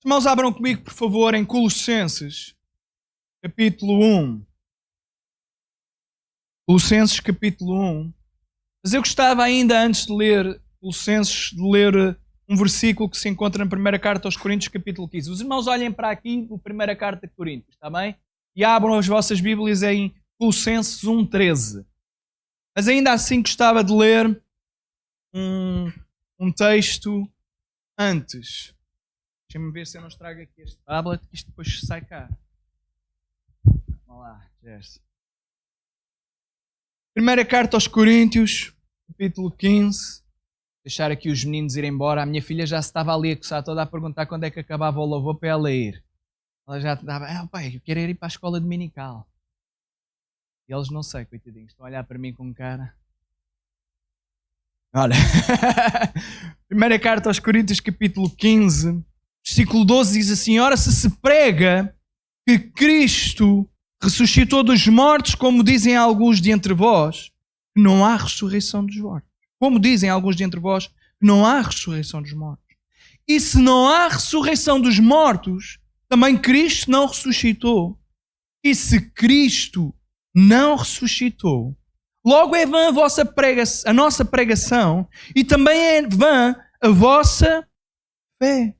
Irmãos, abram comigo, por favor, em Colossenses, capítulo 1. Colossenses, capítulo 1. Mas eu gostava ainda, antes de ler Colossenses, de ler um versículo que se encontra na primeira carta aos Coríntios, capítulo 15. Os irmãos olhem para aqui, na primeira carta de Coríntios, está bem? E abram as vossas Bíblias em Colossenses 1:13. Mas ainda assim gostava de ler um texto antes. Deixa-me ver se eu não estrago aqui este tablet, que isto depois sai cá. Vamos lá, Jess. Primeira carta aos Coríntios, capítulo 15. Deixar aqui os meninos irem embora. A minha filha já se estava ali a coçar toda a perguntar quando é que acabava o louvor para ela ir. Ela já estava, pai, eu quero ir para a escola dominical. E eles não sei, coitadinhos, estão a olhar para mim com cara. Olha, primeira carta aos Coríntios, capítulo 15, versículo 12 diz assim: ora, se prega que Cristo ressuscitou dos mortos, como dizem alguns de entre vós, que não há ressurreição dos mortos. Como dizem alguns de entre vós, que não há ressurreição dos mortos. E se não há ressurreição dos mortos, também Cristo não ressuscitou. E se Cristo não ressuscitou, logo é vã a nossa pregação, e também é vã a vossa fé.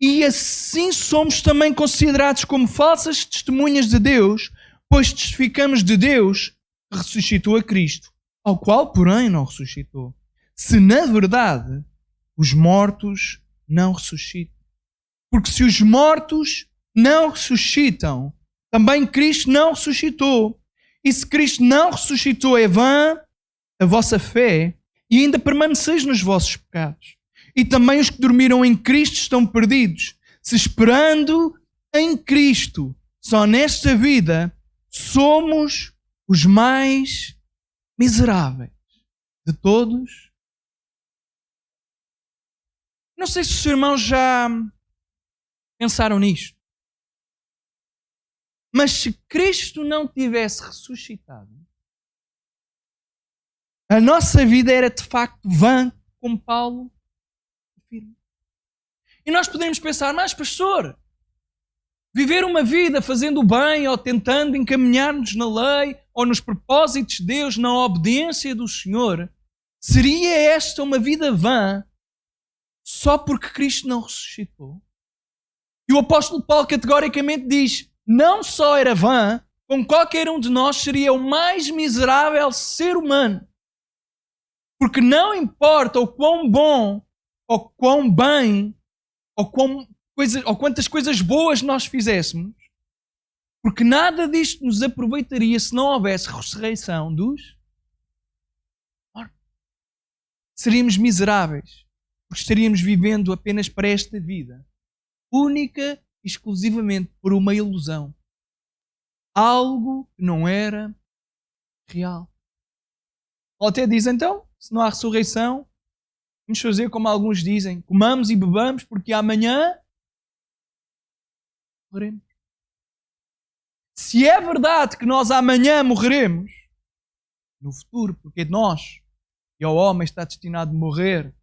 E assim somos também considerados como falsas testemunhas de Deus, pois testificamos de Deus que ressuscitou a Cristo, ao qual, porém, não ressuscitou. Se na verdade os mortos não ressuscitam. Porque se os mortos não ressuscitam, também Cristo não ressuscitou. E se Cristo não ressuscitou, é vã a vossa fé e ainda permaneceis nos vossos pecados. E também os que dormiram em Cristo estão perdidos. Se esperando em Cristo, só nesta vida, somos os mais miseráveis de todos. Não sei se os irmãos já pensaram nisto. Mas se Cristo não tivesse ressuscitado, a nossa vida era de facto vã, como Paulo afirma. E nós podemos pensar, mas pastor, viver uma vida fazendo o bem ou tentando encaminhar-nos na lei ou nos propósitos de Deus, na obediência do Senhor, seria esta uma vida vã só porque Cristo não ressuscitou? E o apóstolo Paulo categoricamente diz: não só era vã, como qualquer um de nós seria o mais miserável ser humano. Porque não importa o quão bom, ou quão bem, ou quantas coisas boas nós fizéssemos, porque nada disto nos aproveitaria se não houvesse ressurreição dos mortos. Seríamos miseráveis, porque estaríamos vivendo apenas para esta vida, única e exclusivamente por uma ilusão. Algo que não era real. Ou até diz, então, se não há ressurreição, vamos fazer como alguns dizem: comamos e bebamos porque amanhã morreremos. Se é verdade que nós amanhã morreremos, no futuro, porque nós e ao homem está destinado a morrer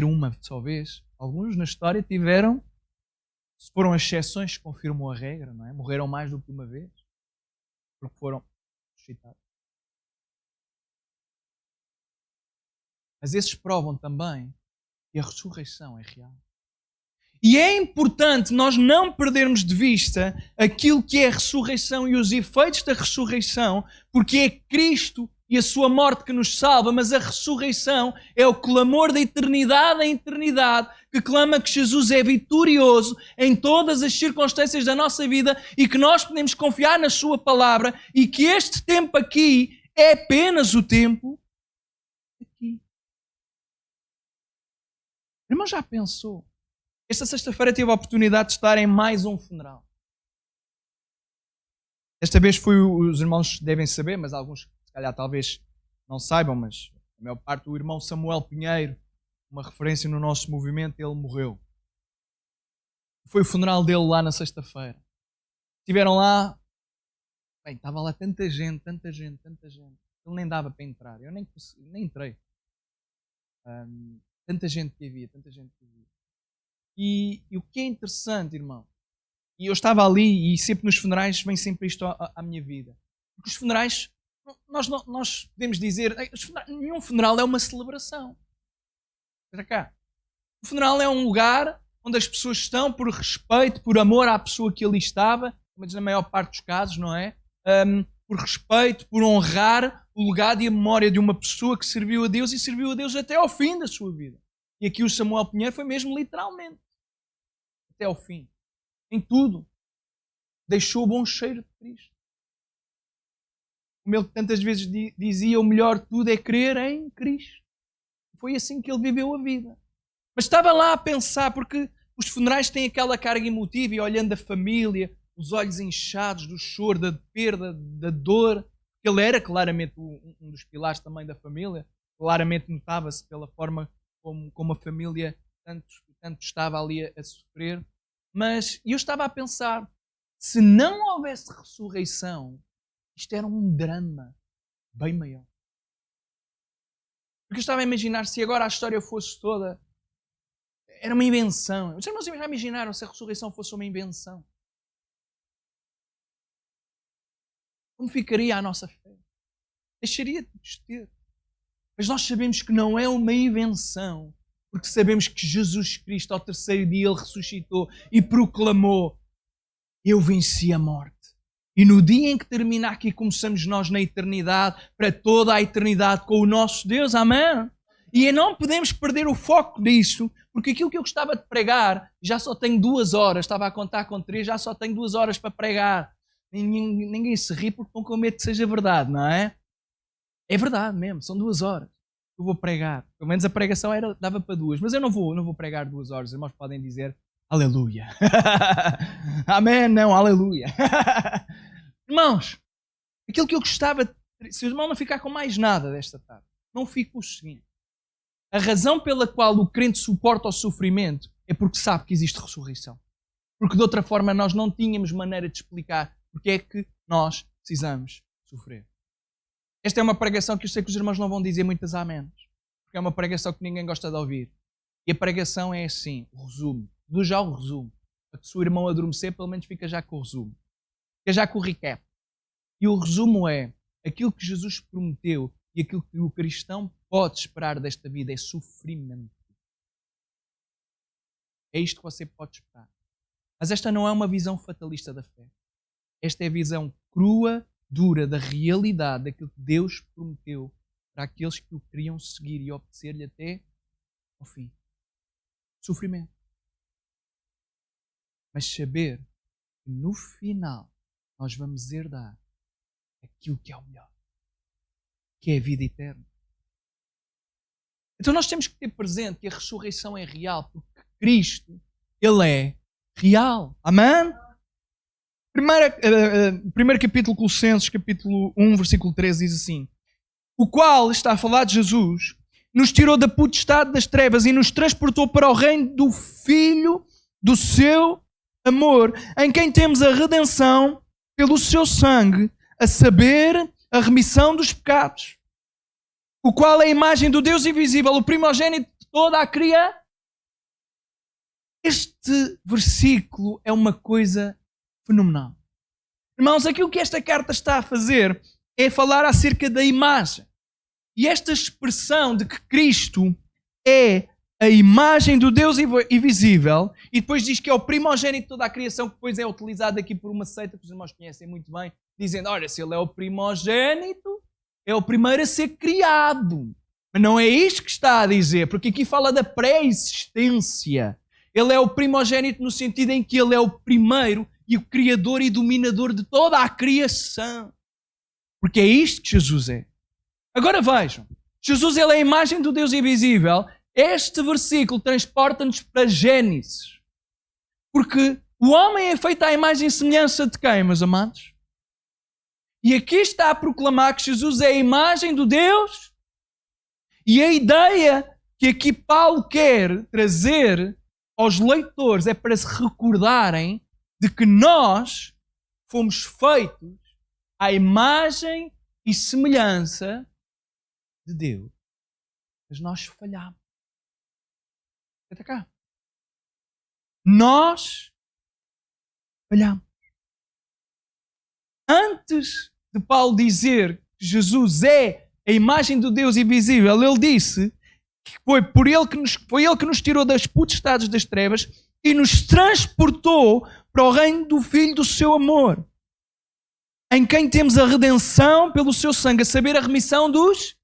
uma só vez. Alguns na história tiveram, se foram as exceções que confirmam a regra, não é? Morreram mais do que uma vez, porque foram ressuscitados. Mas esses provam também que a ressurreição é real. E é importante nós não perdermos de vista aquilo que é a ressurreição e os efeitos da ressurreição, porque é Cristo e a sua morte que nos salva, mas a ressurreição é o clamor da eternidade em eternidade, que clama que Jesus é vitorioso em todas as circunstâncias da nossa vida e que nós podemos confiar na sua palavra e que este tempo aqui é apenas o tempo aqui. O irmão já pensou? Esta sexta-feira tive a oportunidade de estar em mais um funeral. Desta vez os irmãos devem saber, mas alguns se calhar talvez não saibam, mas a maior parte do irmão Samuel Pinheiro, uma referência no nosso movimento, ele morreu. Foi o funeral dele lá na sexta-feira. Estiveram lá, bem, estava lá tanta gente. Ele nem dava para entrar, eu nem entrei. Tanta gente que havia. E o que é interessante, irmão, e eu estava ali e sempre nos funerais vem sempre isto à minha vida. Porque os funerais, nós podemos dizer, nenhum funeral é uma celebração. Para cá. O funeral é um lugar onde as pessoas estão por respeito, por amor à pessoa que ali estava, mas na maior parte dos casos, não é? Por respeito, por honrar o legado e a memória de uma pessoa que serviu a Deus e serviu a Deus até ao fim da sua vida. E aqui o Samuel Pinheiro foi mesmo literalmente. Até ao fim. Em tudo. Deixou o bom cheiro de Cristo. Como ele tantas vezes dizia, o melhor de tudo é crer em Cristo. Foi assim que ele viveu a vida. Mas estava lá a pensar, porque os funerais têm aquela carga emotiva e olhando a família, os olhos inchados do choro, da perda, da dor. Ele era claramente um dos pilares também da família. Claramente notava-se pela forma como a família tanto estava ali a sofrer. Mas eu estava a pensar, se não houvesse ressurreição, isto era um drama bem maior. Porque eu estava a imaginar se agora a história fosse toda... Era uma invenção. Os irmãos já imaginaram se a ressurreição fosse uma invenção? Como ficaria a nossa fé? Deixaria de existir. Mas nós sabemos que não é uma invenção, porque sabemos que Jesus Cristo, ao terceiro dia, Ele ressuscitou e proclamou: eu venci a morte. E no dia em que termina aqui, começamos nós na eternidade, para toda a eternidade com o nosso Deus. Amém? E não podemos perder o foco disso, porque aquilo que eu gostava de pregar, já só tenho 2 horas, estava a contar com 3, já só tenho 2 horas para pregar. Ninguém se ri porque estão com medo que seja verdade, não é? É verdade mesmo, são 2 horas que eu vou pregar. Pelo menos a pregação dava para 2, mas eu não vou pregar 2 horas. Os irmãos podem dizer aleluia. Amém, não, aleluia. Irmãos, aquilo que eu gostava, se o irmão não ficar com mais nada desta tarde, não fique com o seguinte. A razão pela qual o crente suporta o sofrimento é porque sabe que existe ressurreição. Porque de outra forma nós não tínhamos maneira de explicar porque é que nós precisamos sofrer. Esta é uma pregação que eu sei que os irmãos não vão dizer muitas améns. Porque é uma pregação que ninguém gosta de ouvir. E a pregação é assim, o resumo. Do já o resumo. Para que se o irmão adormecer, pelo menos fica já com o resumo. Fica já com o recap. E o resumo é aquilo que Jesus prometeu e aquilo que o cristão pode esperar desta vida é sofrimento. É isto que você pode esperar. Mas esta não é uma visão fatalista da fé. Esta é a visão crua, dura da realidade daquilo que Deus prometeu para aqueles que o queriam seguir e obedecer-lhe até ao fim. Sofrimento. Mas saber que no final nós vamos herdar aquilo que é o melhor, que é a vida eterna. Então nós temos que ter presente que a ressurreição é real, porque Cristo, Ele é real. Amém? Primeiro capítulo, Colossenses, capítulo 1, versículo 13, diz assim: o qual, está a falar de Jesus, nos tirou da potestade das trevas e nos transportou para o reino do Filho do seu amor, em quem temos a redenção pelo seu sangue, a saber, a remissão dos pecados. O qual é a imagem do Deus invisível, o primogênito de toda a criação. Este versículo é uma coisa fenomenal. Irmãos, aquilo que esta carta está a fazer é falar acerca da imagem. E esta expressão de que Cristo é a imagem do Deus invisível, e depois diz que é o primogênito de toda a criação, que depois é utilizado aqui por uma seita que os irmãos conhecem muito bem, dizendo, olha, se ele é o primogênito, é o primeiro a ser criado. Mas não é isto que está a dizer, porque aqui fala da pré-existência. Ele é o primogênito no sentido em que ele é o primeiro e o criador e dominador de toda a criação. Porque é isto que Jesus é. Agora vejam, Jesus ele é a imagem do Deus invisível. Este versículo transporta-nos para Gênesis. Porque o homem é feito à imagem e semelhança de quem, meus amados? E aqui está a proclamar que Jesus é a imagem do Deus. E a ideia que aqui Paulo quer trazer aos leitores é para se recordarem de que nós fomos feitos à imagem e semelhança de Deus. Mas nós falhamos. Até cá. nós falhamos. Antes de Paulo dizer que Jesus é a imagem do Deus invisível, ele disse que foi ele que nos tirou das potestades das trevas e nos transportou para o reino do Filho do seu amor, em quem temos a redenção pelo seu sangue, a saber, a remissão dos...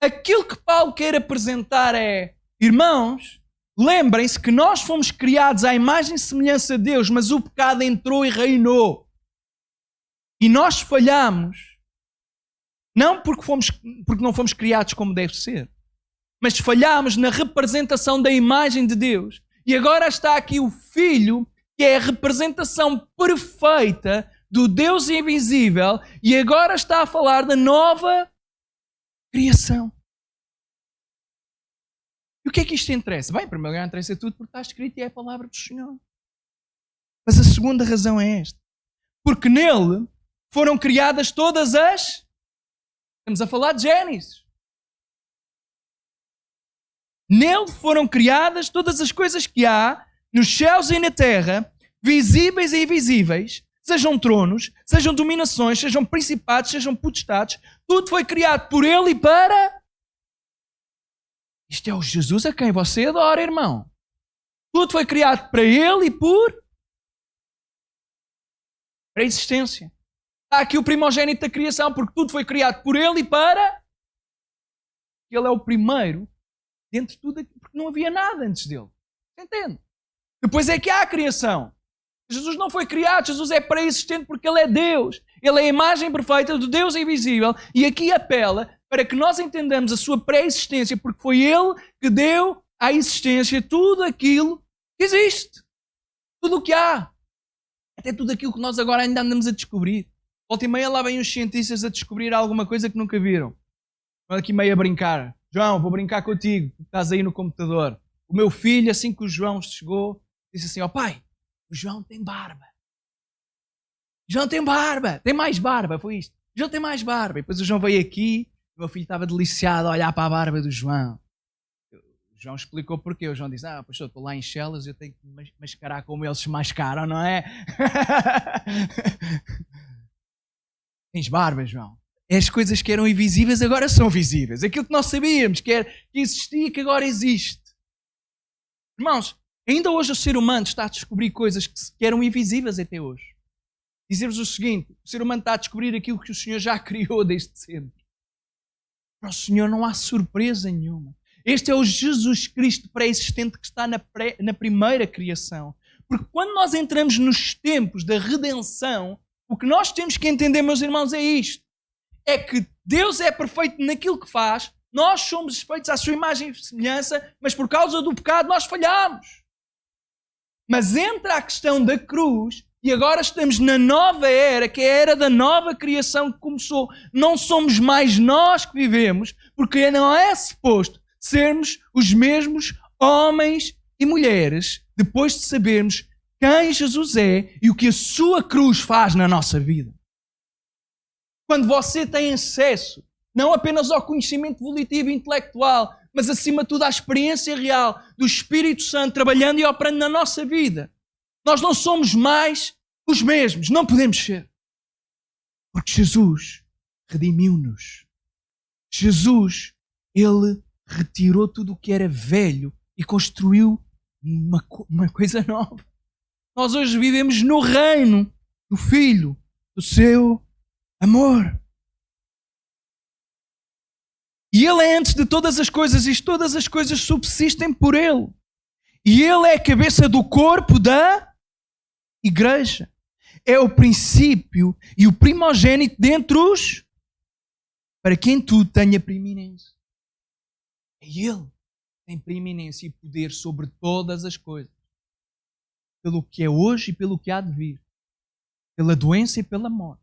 Aquilo que Paulo quer apresentar é, irmãos, lembrem-se que nós fomos criados à imagem e semelhança de Deus, mas o pecado entrou e reinou. E nós falhamos, não porque não fomos criados como deve ser, mas falhamos na representação da imagem de Deus. E agora está aqui o Filho, que é a representação perfeita do Deus invisível, e agora está a falar da nova criação. E o que é que isto interessa? Bem, em primeiro lugar, interessa tudo porque está escrito e é a palavra do Senhor. Mas a segunda razão é esta. Porque nele foram criadas todas as... Estamos a falar de Gênesis. Nele foram criadas todas as coisas que há nos céus e na terra, visíveis e invisíveis, sejam tronos, sejam dominações, sejam principados, sejam potestades. Tudo foi criado por ele e para... Isto é o Jesus a quem você adora, irmão. Tudo foi criado para ele e para a existência. Está aqui o primogênito da criação, porque tudo foi criado por ele e para... Ele é o primeiro dentre tudo, porque não havia nada antes dele. Entende? Depois é que há a criação. Jesus não foi criado, Jesus é pré-existente porque ele é Deus. Ele é a imagem perfeita do Deus invisível e aqui apela para que nós entendamos a sua pré-existência, porque foi ele que deu à existência tudo aquilo que existe. Tudo o que há. Até tudo aquilo que nós agora ainda andamos a descobrir. Volta e meia lá vêm os cientistas a descobrir alguma coisa que nunca viram. Estão aqui meio a brincar. João, vou brincar contigo, estás aí no computador. O meu filho, assim que o João chegou, disse assim, ó pai, o João tem barba. O João tem barba, tem mais barba, foi isto. O João tem mais barba. E depois o João veio aqui, o meu filho estava deliciado a olhar para a barba do João. O João explicou porquê. O João disse, pois eu estou lá em Chelas, eu tenho que mascarar como eles se mascaram, não é? Tens barba, João. As coisas que eram invisíveis agora são visíveis. Aquilo que nós sabíamos que existia, que agora existe. Irmãos, ainda hoje o ser humano está a descobrir coisas que eram invisíveis até hoje. Dizer-vos o seguinte, o ser humano está a descobrir aquilo que o Senhor já criou desde sempre. Para o Senhor não há surpresa nenhuma. Este é o Jesus Cristo pré-existente que está na primeira criação. Porque quando nós entramos nos tempos da redenção, o que nós temos que entender, meus irmãos, é isto. É que Deus é perfeito naquilo que faz, nós somos feitos à sua imagem e semelhança, mas por causa do pecado nós falhamos. Mas entra a questão da cruz e agora estamos na nova era, que é a era da nova criação que começou. Não somos mais nós que vivemos, porque não é suposto sermos os mesmos homens e mulheres depois de sabermos quem Jesus é e o que a sua cruz faz na nossa vida. Quando você tem acesso não apenas ao conhecimento volitivo e intelectual, mas acima de tudo à experiência real do Espírito Santo trabalhando e operando na nossa vida, nós não somos mais os mesmos, não podemos ser. Porque Jesus redimiu-nos. Jesus, Ele retirou tudo o que era velho e construiu uma coisa nova. Nós hoje vivemos no reino do Filho, do seu amor. E Ele é antes de todas as coisas e todas as coisas subsistem por Ele. E Ele é a cabeça do corpo da igreja. É o princípio e o primogênito dentre os, para quem tudo tenha preeminência. É Ele que tem preeminência e poder sobre todas as coisas. Pelo que é hoje e pelo que há de vir. Pela doença e pela morte.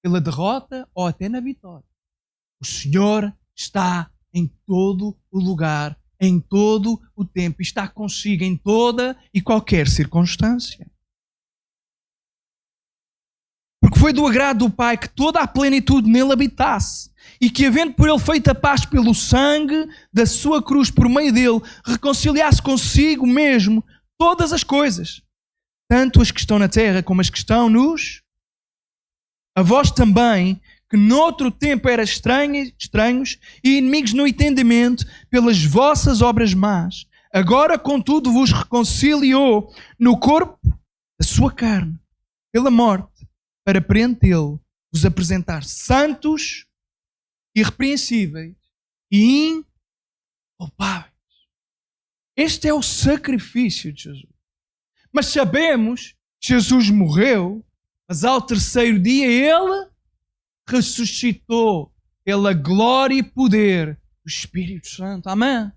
Pela derrota ou até na vitória. O Senhor está em todo o lugar, em todo o tempo. Está consigo em toda e qualquer circunstância. Porque foi do agrado do Pai que toda a plenitude nele habitasse, e que, havendo por ele feito a paz pelo sangue da sua cruz por meio dele, reconciliasse consigo mesmo todas as coisas, tanto as que estão na terra como as que estão nos... A vós também, que noutro tempo eram estranhos e inimigos no entendimento pelas vossas obras más, agora contudo vos reconciliou no corpo da sua carne, pela morte, para perante ele vos apresentar santos, irrepreensíveis e inculpáveis. Este é o sacrifício de Jesus. Mas sabemos que Jesus morreu, mas ao terceiro dia ele ressuscitou pela glória e poder do Espírito Santo. Amém?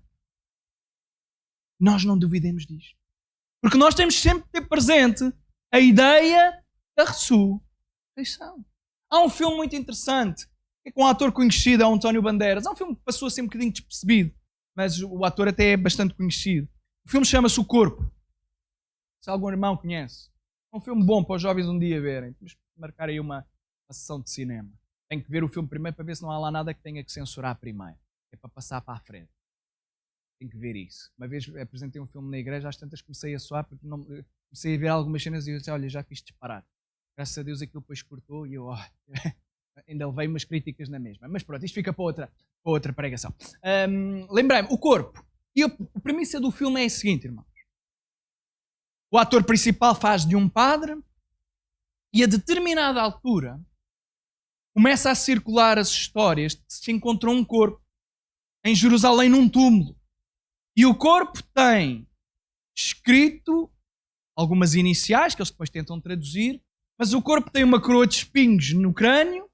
Nós não duvidemos disto. Porque nós temos sempre que ter presente a ideia da ressurreição. Há um filme muito interessante, que é com um ator conhecido, é o António Bandeiras. É um filme que passou assim um bocadinho despercebido, mas o ator até é bastante conhecido. O filme chama-se O Corpo. Se algum irmão conhece. É um filme bom para os jovens um dia verem. Temos que marcar aí uma sessão de cinema. Tem que ver o filme primeiro para ver se não há lá nada que tenha que censurar primeiro. É para passar para a frente. Tem que ver isso. Uma vez apresentei um filme na igreja, às tantas comecei a suar, porque comecei a ver algumas cenas e eu disse, olha, já fiz disparar. Graças a Deus aquilo depois cortou e eu ainda levei umas críticas na mesma. Mas pronto, isto fica para outra pregação. Lembrei-me, o corpo. E a premissa do filme é a seguinte, irmãos. O ator principal faz de um padre e a determinada altura começa a circular as histórias de que se encontrou um corpo em Jerusalém num túmulo. E o corpo tem escrito algumas iniciais, que eles depois tentam traduzir, mas o corpo tem uma coroa de espinhos no crânio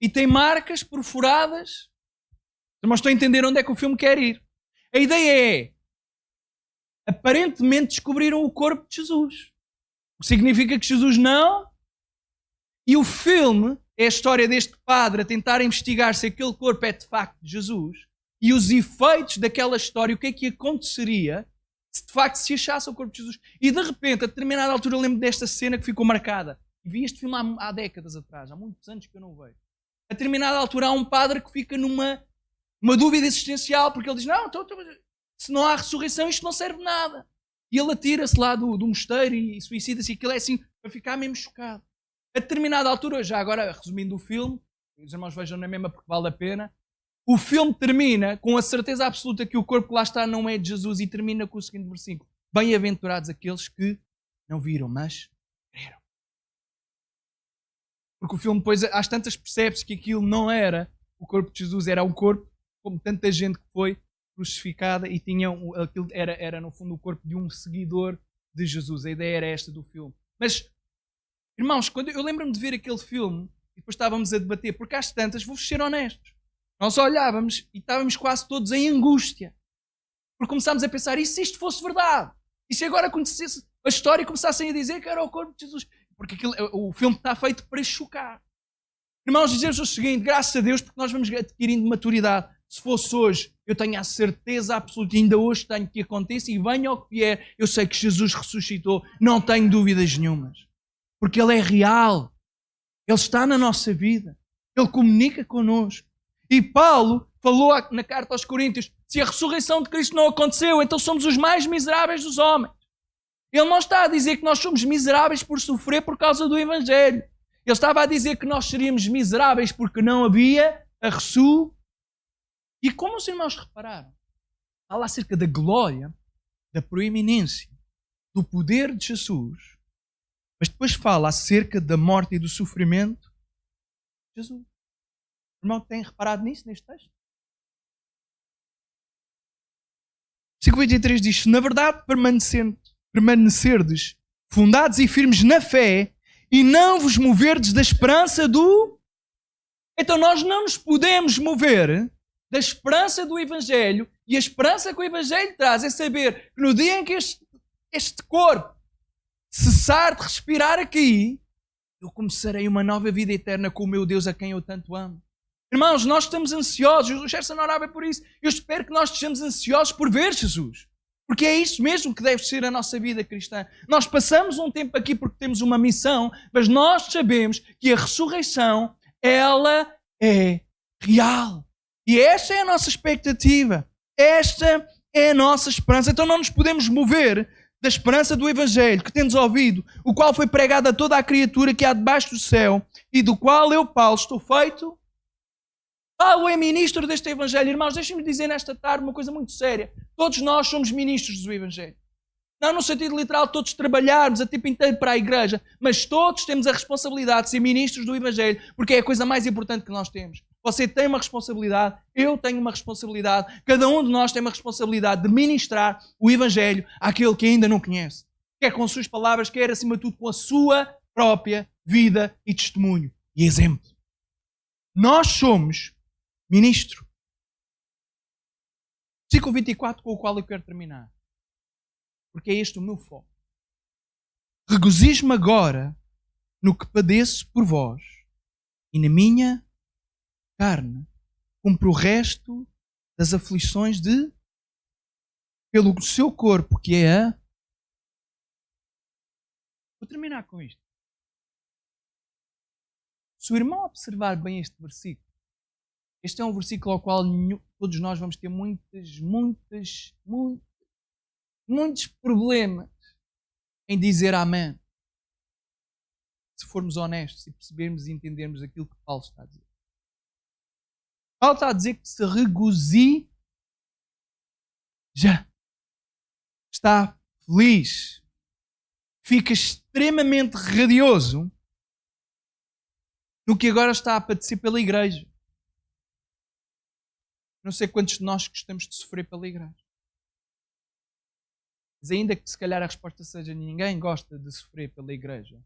e tem marcas perfuradas. Os irmãos estão a entender onde é que o filme quer ir. A ideia é, aparentemente descobriram o corpo de Jesus. O que significa que Jesus não... E o filme é a história deste padre a tentar investigar se aquele corpo é de facto de Jesus e os efeitos daquela história, o que é que aconteceria se de facto se achasse o corpo de Jesus. E de repente, a determinada altura, eu lembro desta cena que ficou marcada. E vi este filme há décadas atrás, há muitos anos que eu não vejo. A determinada altura há um padre que fica numa dúvida existencial, porque ele diz, não, se não há ressurreição isto não serve de nada. E ele atira-se lá do mosteiro e suicida-se, e aquilo é assim, para ficar mesmo chocado. A determinada altura, já agora resumindo o filme, os irmãos vejam na mesma porque vale a pena, o filme termina com a certeza absoluta que o corpo que lá está não é de Jesus e termina com o seguinte versículo: bem-aventurados aqueles que não viram, mas creram. Porque o filme depois, às tantas, percebe-se que aquilo não era o corpo de Jesus, era um corpo, como tanta gente que foi crucificada e tinha aquilo era no fundo o corpo de um seguidor de Jesus. A ideia era esta do filme. Mas, irmãos, quando eu lembro-me de ver aquele filme e depois estávamos a debater, porque às tantas, vou ser honestos, nós olhávamos e estávamos quase todos em angústia. Porque começámos a pensar, e se isto fosse verdade? E se agora acontecesse a história e começassem a dizer que era o corpo de Jesus? Porque o filme está feito para chocar. Irmãos, dizer-vos o seguinte, graças a Deus, porque nós vamos adquirindo maturidade. Se fosse hoje, eu tenho a certeza absoluta, ainda hoje tenho que aconteça, e venha ao que vier, eu sei que Jesus ressuscitou, não tenho dúvidas nenhumas. Porque Ele é real. Ele está na nossa vida. Ele comunica connosco. E Paulo falou na carta aos Coríntios, se a ressurreição de Cristo não aconteceu, então somos os mais miseráveis dos homens. Ele não está a dizer que nós somos miseráveis por sofrer por causa do Evangelho. Ele estava a dizer que nós seríamos miseráveis porque não havia a ressurreição. E como os irmãos repararam, fala acerca da glória, da proeminência, do poder de Jesus, mas depois fala acerca da morte e do sofrimento de Jesus. O irmão tem reparado nisso, neste texto? Versículo 23 diz, na verdade permanecerdes fundados e firmes na fé e não vos moverdes da esperança do... Então nós não nos podemos mover da esperança do Evangelho, e a esperança que o Evangelho traz é saber que no dia em que este corpo cessar de respirar aqui, eu começarei uma nova vida eterna com o meu Deus a quem eu tanto amo. Irmãos, nós estamos ansiosos, o Gerson orava por isso, eu espero que nós estejamos ansiosos por ver Jesus. Porque é isso mesmo que deve ser a nossa vida cristã. Nós passamos um tempo aqui porque temos uma missão, mas nós sabemos que a ressurreição, ela é real. E esta é a nossa expectativa. Esta é a nossa esperança. Então não nos podemos mover da esperança do Evangelho que temos ouvido, o qual foi pregado a toda a criatura que há debaixo do céu e do qual eu, Paulo, estou feito. Paulo é ministro deste Evangelho. Irmãos, deixem-me dizer nesta tarde uma coisa muito séria. Todos nós somos ministros do Evangelho. Não no sentido literal, todos trabalharmos a tempo inteiro para a igreja, mas todos temos a responsabilidade de ser ministros do Evangelho, porque é a coisa mais importante que nós temos. Você tem uma responsabilidade, eu tenho uma responsabilidade, cada um de nós tem uma responsabilidade de ministrar o Evangelho àquele que ainda não conhece. Quer com suas palavras, quer acima de tudo com a sua própria vida e testemunho e exemplo. Nós somos ministro. Versículo 24, com o qual eu quero terminar. Porque é este o meu foco. Regozijo-me agora no que padeço por vós e na minha carne, cumpro o resto das aflições pelo seu corpo, que é a... Vou terminar com isto. Se o irmão observar bem este versículo, este é um versículo ao qual todos nós vamos ter muitos problemas em dizer amém. Se formos honestos e percebermos e entendermos aquilo que Paulo está a dizer. Paulo está a dizer que se regozija, está feliz, fica extremamente radioso no que agora está a padecer pela igreja. Não sei quantos de nós gostamos de sofrer pela igreja. Mas ainda que se calhar a resposta seja ninguém gosta de sofrer pela igreja,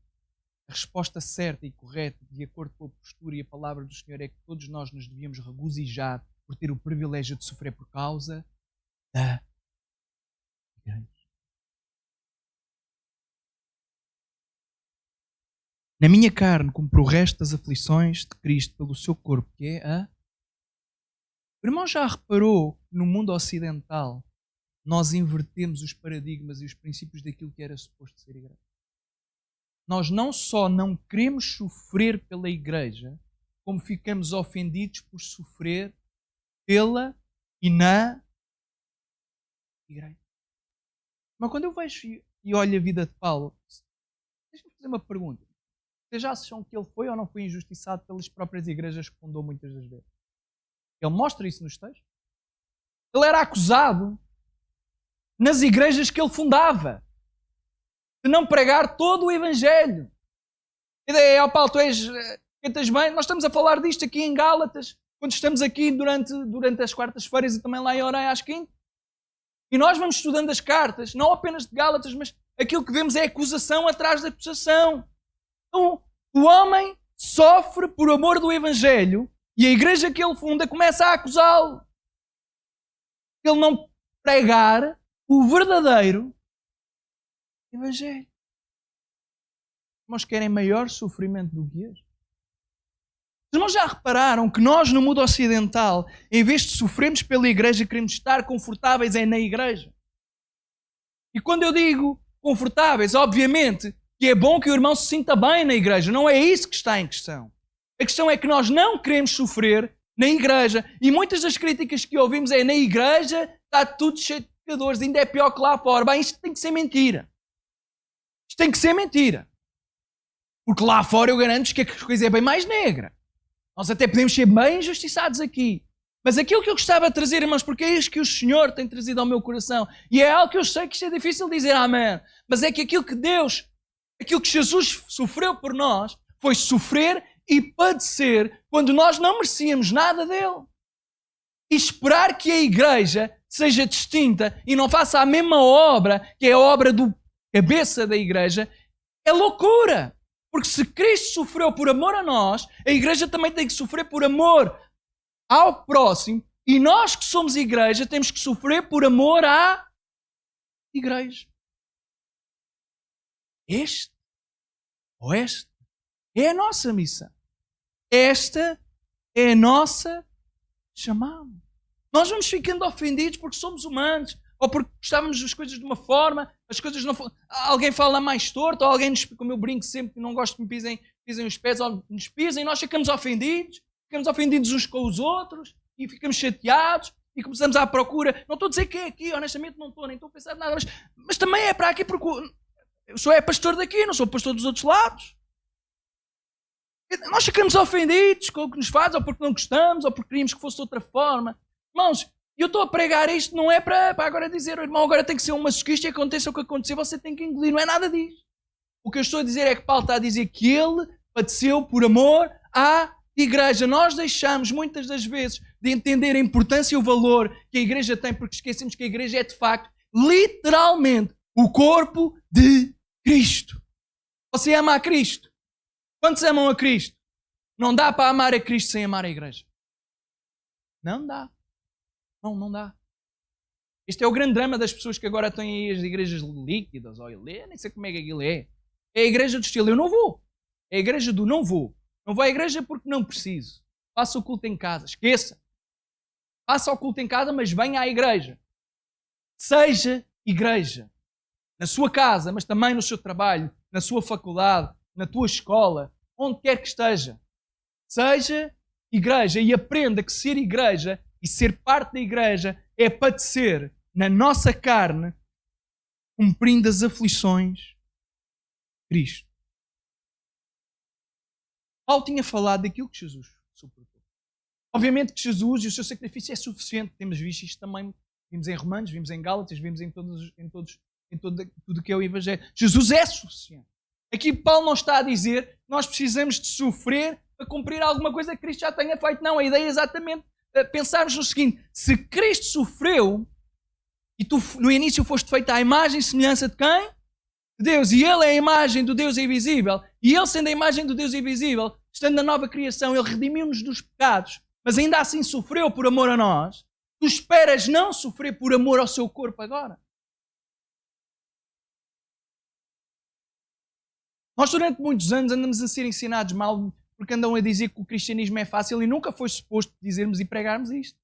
a resposta certa e correta, de acordo com a postura e a palavra do Senhor, é que todos nós nos devíamos regozijar por ter o privilégio de sofrer por causa da igreja. Na minha carne cumpro o resto das aflições de Cristo pelo seu corpo, que é a... O irmão já reparou que no mundo ocidental nós invertemos os paradigmas e os princípios daquilo que era suposto ser igreja. Nós não só não queremos sofrer pela igreja, como ficamos ofendidos por sofrer pela e na igreja. Mas quando eu vejo e olho a vida de Paulo, deixa-me fazer uma pergunta. Vocês já acham que ele foi ou não foi injustiçado pelas próprias igrejas que fundou muitas das vezes? Ele mostra isso nos textos. Ele era acusado nas igrejas que ele fundava de não pregar todo o Evangelho. A ideia é, Paulo, tu cantas bem. Nós estamos a falar disto aqui em Gálatas, quando estamos aqui durante as quartas-feiras e também lá em Orem às quintas. E nós vamos estudando as cartas, não apenas de Gálatas, mas aquilo que vemos é acusação atrás da acusação. Então, o homem sofre por amor do Evangelho e a igreja que ele funda começa a acusá-lo. Ele não pregar o verdadeiro Evangelho. Mas querem maior sofrimento do que este? Os irmãos já repararam que nós no mundo ocidental, em vez de sofrermos pela igreja, queremos estar confortáveis na igreja. E quando eu digo confortáveis, obviamente que é bom que o irmão se sinta bem na igreja. Não é isso que está em questão. A questão é que nós não queremos sofrer na igreja. E muitas das críticas que ouvimos é: na igreja está tudo cheio de pecadores, ainda é pior que lá fora. Bem, isto tem que ser mentira. Isto tem que ser mentira. Porque lá fora eu garanto-vos que a coisa é bem mais negra. Nós até podemos ser bem injustiçados aqui. Mas aquilo que eu gostava de trazer, irmãos, porque é isto que o Senhor tem trazido ao meu coração, e é algo que eu sei que isto é difícil dizer amém, mas é que aquilo que Jesus sofreu por nós, foi sofrer e padecer quando nós não merecíamos nada dele. E esperar que a igreja seja distinta e não faça a mesma obra, que é a obra do cabeça da igreja, é loucura. Porque se Cristo sofreu por amor a nós, a igreja também tem que sofrer por amor ao próximo, e nós que somos igreja temos que sofrer por amor à igreja. Este é a nossa missão. Esta é a nossa chamada. Nós vamos ficando ofendidos porque somos humanos, ou porque gostávamos das coisas de uma forma, as coisas não alguém fala mais torto, ou alguém, como eu brinco sempre, que não gosto que me pisem os pés, ou nos pisem, nós ficamos ofendidos uns com os outros, e ficamos chateados, e começamos à procura. Não estou a dizer que é aqui, honestamente não estou, nem estou a pensar nada, mas também é para aqui, porque eu sou pastor daqui, não sou pastor dos outros lados. Nós ficamos ofendidos com o que nos faz, ou porque não gostamos, ou porque queríamos que fosse de outra forma. Irmãos, eu estou a pregar isto, não é para agora dizer, irmão, agora tem que ser um masoquista e aconteça o que acontecer, você tem que engolir. Não é nada disso. O que eu estou a dizer é que Paulo está a dizer que ele padeceu por amor à igreja. Nós deixamos muitas das vezes de entender a importância e o valor que a igreja tem, porque esquecemos que a igreja é de facto, literalmente, o corpo de Cristo. Você ama a Cristo? Quantos amam a Cristo? Não dá para amar a Cristo sem amar a igreja. Não dá. Não dá. Este é o grande drama das pessoas que agora têm aí as igrejas líquidas, ou nem sei como é que aquilo é. É a igreja do estilo, eu não vou. É a igreja do não vou. Não vou à igreja porque não preciso. Faça o culto em casa. Esqueça. Faça o culto em casa, mas venha à igreja. Seja igreja. Na sua casa, mas também no seu trabalho, na sua faculdade, na tua escola, onde quer que esteja. Seja igreja e aprenda que ser igreja e ser parte da igreja é padecer na nossa carne, cumprindo as aflições de Cristo. Paulo tinha falado daquilo que Jesus suportou. Obviamente que Jesus e o seu sacrifício é suficiente. Temos visto isto também. Vimos em Romanos, vimos em Gálatas, vimos em tudo que é o Evangelho. Jesus é suficiente. Aqui Paulo não está a dizer que nós precisamos de sofrer para cumprir alguma coisa que Cristo já tenha feito. Não, a ideia é exatamente pensarmos no seguinte: se Cristo sofreu e tu no início foste feito à imagem e semelhança de quem? De Deus. E Ele é a imagem do Deus invisível. E Ele, sendo a imagem do Deus invisível, estando na nova criação, Ele redimiu-nos dos pecados, mas ainda assim sofreu por amor a nós. Tu esperas não sofrer por amor ao seu corpo agora? Nós durante muitos anos andamos a ser ensinados mal porque andam a dizer que o cristianismo é fácil e nunca foi suposto dizermos e pregarmos isto.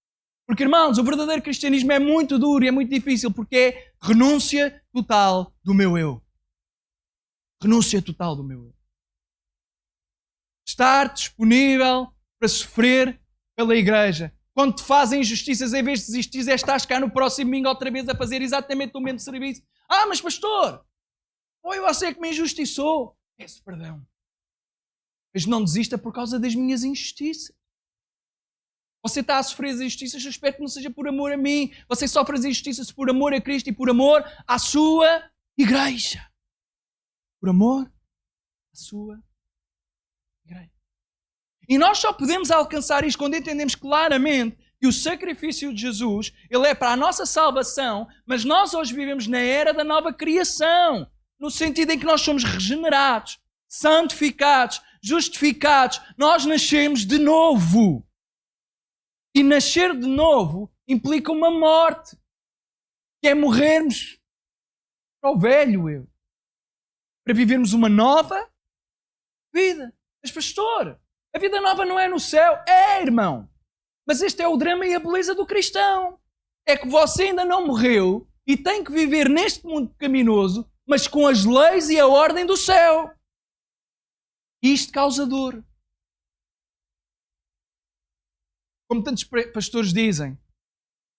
Porque, irmãos, o verdadeiro cristianismo é muito duro e é muito difícil porque é renúncia total do meu eu. Renúncia total do meu eu. Estar disponível para sofrer pela igreja. Quando te fazem injustiças, em vez de desistir, estás cá no próximo domingo outra vez a fazer exatamente o mesmo serviço. Ah, mas pastor, foi você que me injustiçou. Peço perdão. Mas não desista por causa das minhas injustiças. Você está a sofrer as injustiças, eu espero que não seja por amor a mim. Você sofre as injustiças por amor a Cristo e por amor à sua igreja. Por amor à sua igreja. E nós só podemos alcançar isto quando entendemos claramente que o sacrifício de Jesus, ele é para a nossa salvação, mas nós hoje vivemos na era da nova criação, no sentido em que nós somos regenerados, santificados, justificados. Nós nascemos de novo. E nascer de novo implica uma morte, que é morrermos para o velho eu, para vivermos uma nova vida. Mas pastor, a vida nova não é no céu. É, irmão. Mas este é o drama e a beleza do cristão. É que você ainda não morreu e tem que viver neste mundo pecaminoso, mas com as leis e a ordem do céu. E isto causa dor. Como tantos pastores dizem,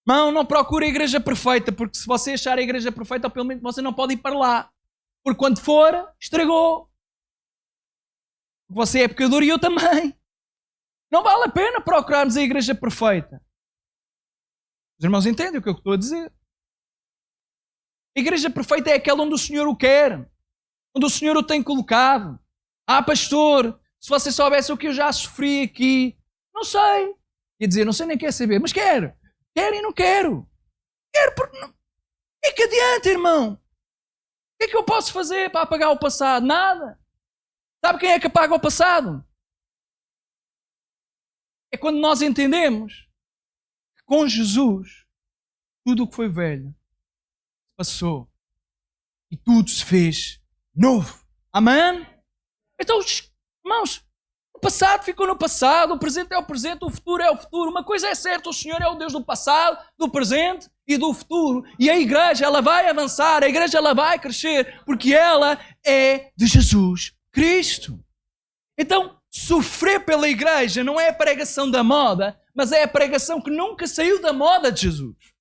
não procure a igreja perfeita, porque se você achar a igreja perfeita, pelo menos você não pode ir para lá. Porque quando for, estragou. Você é pecador e eu também. Não vale a pena procurarmos a igreja perfeita. Os irmãos entendem o que eu estou a dizer? A igreja perfeita é aquela onde o Senhor o quer, onde o Senhor o tem colocado. Ah, pastor, se você soubesse o que eu já sofri aqui, não sei. Quer dizer, não sei nem quer saber, mas quero. Quero e não quero. Quero porque não. O que é que adianta, irmão? O que é que eu posso fazer para apagar o passado? Nada. Sabe quem é que apaga o passado? É quando nós entendemos que com Jesus tudo o que foi velho passou e tudo se fez novo. Amém? Então, irmãos, O passado ficou no passado, o presente é o presente, o futuro é o futuro. Uma coisa é certa, o Senhor é o Deus do passado, do presente e do futuro. E a igreja, ela vai avançar, a igreja, ela vai crescer, porque ela é de Jesus Cristo. Então, sofrer pela igreja não é a pregação da moda, mas é a pregação que nunca saiu da moda de Jesus.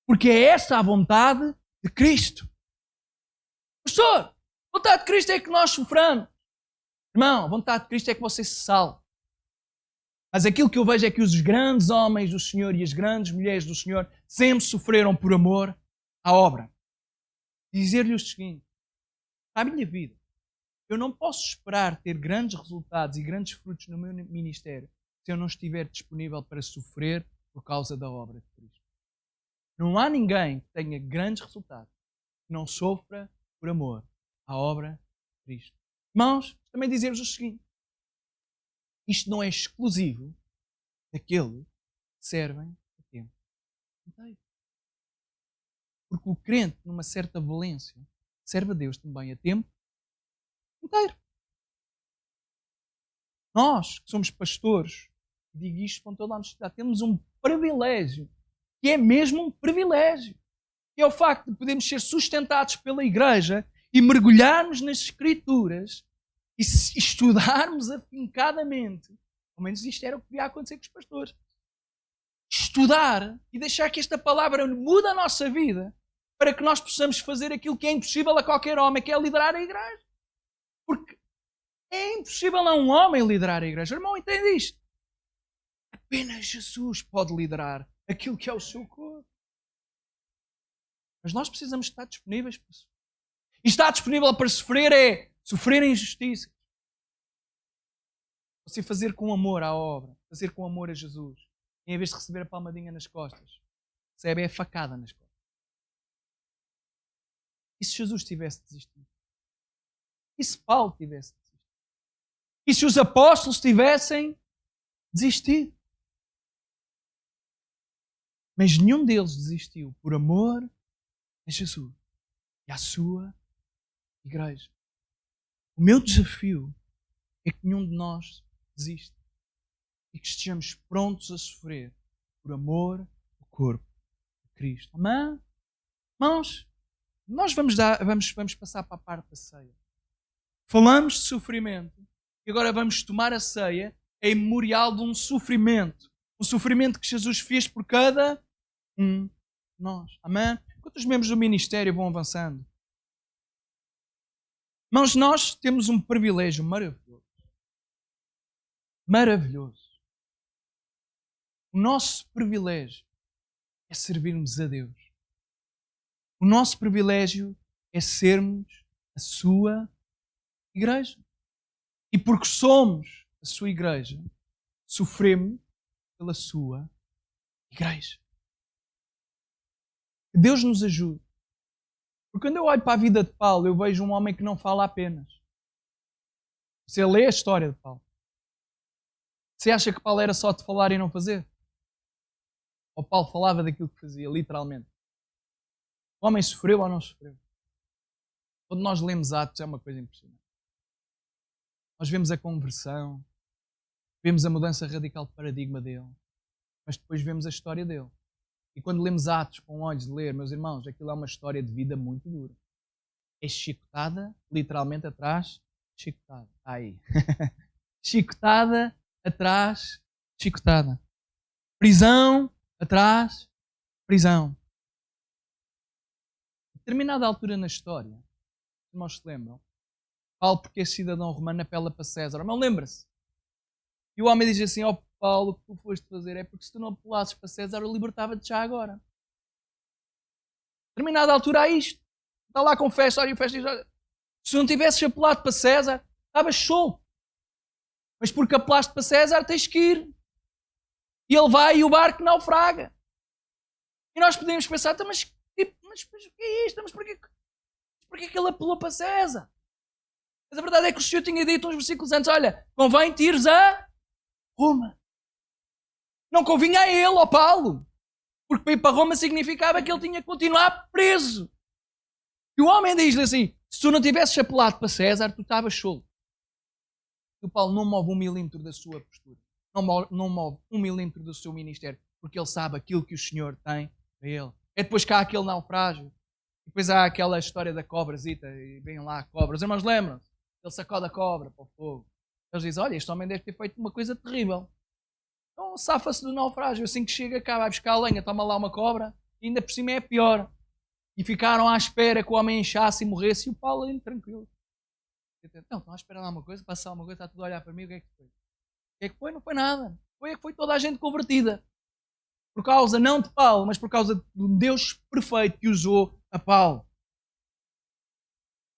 Porque é esta a vontade de Cristo. Pastor, a vontade de Cristo é que nós soframos. Irmão, a vontade de Cristo é que você se salve. Mas aquilo que eu vejo é que os grandes homens do Senhor e as grandes mulheres do Senhor sempre sofreram por amor à obra. Dizer-lhe o seguinte: à minha vida, eu não posso esperar ter grandes resultados e grandes frutos no meu ministério se eu não estiver disponível para sofrer por causa da obra de Cristo. Não há ninguém que tenha grandes resultados que não sofra por amor à obra de Cristo. Irmãos, também dizer-vos o seguinte: isto não é exclusivo daqueles que servem a tempo inteiro. Porque o crente, numa certa valência, serve a Deus também a tempo inteiro. Nós, que somos pastores, digo isto com toda a honestidade, temos um privilégio, que é mesmo um privilégio, que é o facto de podermos ser sustentados pela igreja e mergulharmos nas Escrituras e estudarmos afincadamente. Pelo menos isto era o que devia acontecer com os pastores. Estudar e deixar que esta palavra mude a nossa vida para que nós possamos fazer aquilo que é impossível a qualquer homem, que é liderar a igreja. Porque é impossível a um homem liderar a igreja. Irmão, entende isto? Apenas Jesus pode liderar aquilo que é o seu corpo. Mas nós precisamos estar disponíveis para sofrer. E estar disponível para sofrer é sofrer a injustiça. Você fazer com amor à obra, fazer com amor a Jesus. E em vez de receber a palmadinha nas costas, recebe a facada nas costas. E se Jesus tivesse desistido? E se Paulo tivesse desistido? E se os apóstolos tivessem desistido? Mas nenhum deles desistiu por amor a Jesus e à sua igreja. O meu desafio é que nenhum de nós desista e que estejamos prontos a sofrer por amor ao corpo de Cristo. Amém? Irmãos, nós vamos passar para a parte da ceia. Falamos de sofrimento e agora vamos tomar a ceia em memorial de um sofrimento. Um sofrimento que Jesus fez por cada um de nós. Amém? Enquanto os membros do ministério vão avançando. Irmãos, nós temos um privilégio maravilhoso. Maravilhoso. O nosso privilégio é servirmos a Deus. O nosso privilégio é sermos a sua igreja. E porque somos a sua igreja, sofremos pela sua igreja. Que Deus nos ajude. Porque quando eu olho para a vida de Paulo, eu vejo um homem que não fala apenas. Você lê a história de Paulo. Você acha que Paulo era só de falar e não fazer? Ou Paulo falava daquilo que fazia, literalmente? O homem sofreu ou não sofreu? Quando nós lemos Atos é uma coisa impressionante. Nós vemos a conversão, vemos a mudança radical de paradigma dele, mas depois vemos a história dele. E quando lemos Atos com olhos de ler, meus irmãos, aquilo é uma história de vida muito dura. É chicotada, literalmente atrás, chicotada. Aí. Chicotada, atrás, chicotada. Prisão, atrás, prisão. A determinada altura na história, os irmãos se lembram, Paulo, porque é cidadão romano, apela para César. Irmão, lembra-se? E o homem diz assim: ó Paulo, o que tu foste fazer é porque se tu não apelasses para César, eu libertava-te já agora. A determinada altura há isto. Está lá com festa, olha, e festa diz: olha, se não tivesses apelado para César, estavas solto. Mas porque apelaste para César, tens que ir. E ele vai e o barco naufraga. E nós podemos pensar: mas o que é isto? Mas porquê que ele apelou para César? Mas a verdade é que o Senhor tinha dito uns versículos antes: olha, convém-te ires a Roma. Não convinha a ele, ó Paulo. Porque para ir para Roma significava que ele tinha que continuar preso. E o homem diz-lhe assim: se tu não tivesses apelado para César, tu estavas solto. E o Paulo não move 1 milímetro da sua postura. Não move 1 milímetro do seu ministério. Porque ele sabe aquilo que o Senhor tem para ele. É depois que há aquele naufrágio. E depois há aquela história da cobrazita. E vem lá a cobra. Os irmãos lembram-se? Ele sacode a cobra para o fogo. Eles dizem, olha, este homem deve ter feito uma coisa terrível. Então safa-se do naufrágio. Assim que chega cá, vai buscar a lenha, toma lá uma cobra. E ainda por cima é pior. E ficaram à espera que o homem inchasse e morresse. E o Paulo ainda tranquilo. Não, estão à espera lá uma coisa, passar uma coisa, está tudo a olhar para mim, o que é que foi? O que é que foi? Não foi nada. Foi toda a gente convertida. Por causa não de Paulo, mas por causa de um Deus perfeito que usou a Paulo.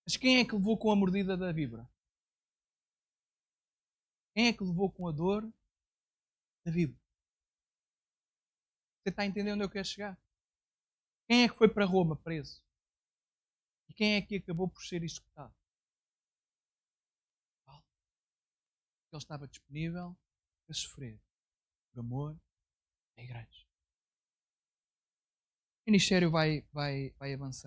Mas quem é que levou com a mordida da víbora? Quem é que levou com a dor da víbora? Você está entendendo onde eu quero chegar? Quem é que foi para Roma preso? E quem é que acabou por ser executado? Paulo. Ele estava disponível para sofrer por amor à igreja. O ministério vai avançando.